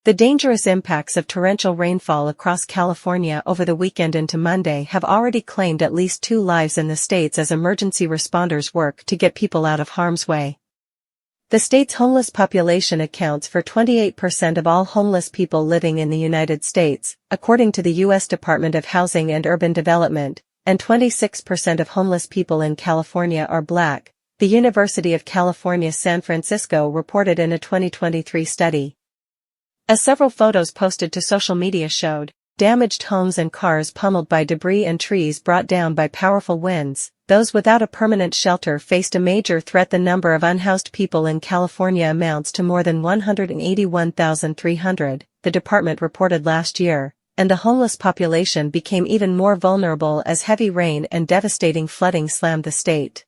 The dangerous impacts of torrential rainfall across California over the weekend into Monday have already claimed at least 2 lives in the states as emergency responders work to get people out of harm's way. The state's homeless population accounts for 28% of all homeless people living in the United States, according to the U.S. Department of Housing and Urban Development, and 26% of homeless people in California are Black, the University of California San Francisco reported in a 2023 study. As several photos posted to social media showed, damaged homes and cars pummeled by debris and trees brought down by powerful winds, those without a permanent shelter faced a major threat. The number of unhoused people in California amounts to more than 181,300, the department reported last year, and the homeless population became even more vulnerable as heavy rain and devastating flooding slammed the state.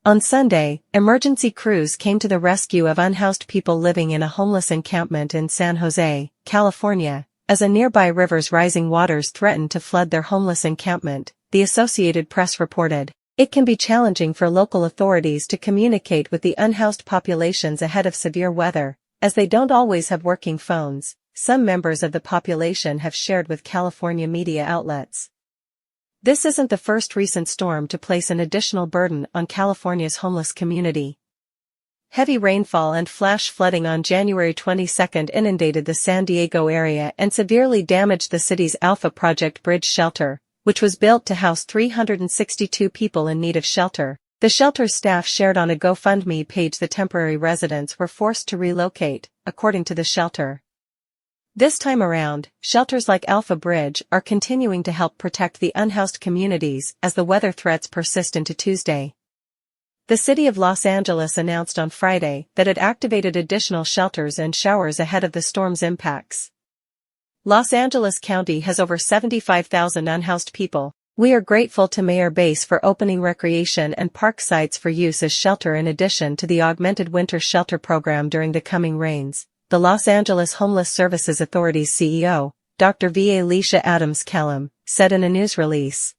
On Sunday, emergency crews came to the rescue of unhoused people living in a homeless encampment in San Jose, California, as a nearby river's rising waters threatened to flood their homeless encampment, the Associated Press reported. It can be challenging for local authorities to communicate with the unhoused populations ahead of severe weather, as they don't always have working phones, some members of the population have shared with California media outlets. This isn't the first recent storm to place an additional burden on California's homeless community. Heavy rainfall and flash flooding on January 22 inundated the San Diego area and severely damaged the city's Alpha Project Bridge shelter, which was built to house 362 people in need of shelter. The shelter's staff shared on a GoFundMe page the temporary residents were forced to relocate, according to the shelter. This time around, shelters like Alpha Bridge are continuing to help protect the unhoused communities as the weather threats persist into Tuesday. The city of Los Angeles announced on Friday that it activated additional shelters and showers ahead of the storm's impacts. Los Angeles County has over 75,000 unhoused people. We are grateful to Mayor Bass for opening recreation and park sites for use as shelter in addition to the augmented winter shelter program during the coming rains, the Los Angeles Homeless Services Authority's CEO, Dr. V. Alicia Adams-Kellum, said in a news release.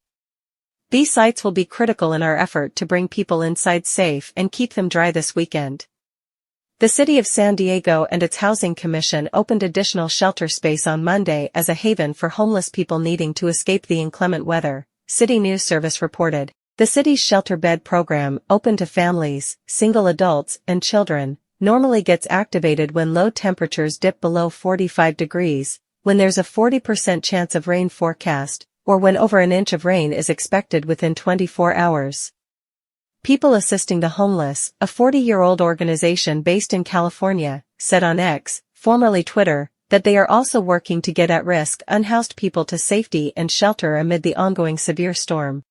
These sites will be critical in our effort to bring people inside safe and keep them dry this weekend. The City of San Diego and its Housing Commission opened additional shelter space on Monday as a haven for homeless people needing to escape the inclement weather, City News Service reported. The city's shelter bed program, open to families, single adults, and children, normally gets activated when low temperatures dip below 45 degrees, when there's a 40% chance of rain forecast, or when over an inch of rain is expected within 24 hours. People Assisting the Homeless, a 40-year-old organization based in California, said on X, formerly Twitter, that they are also working to get at-risk unhoused people to safety and shelter amid the ongoing severe storm.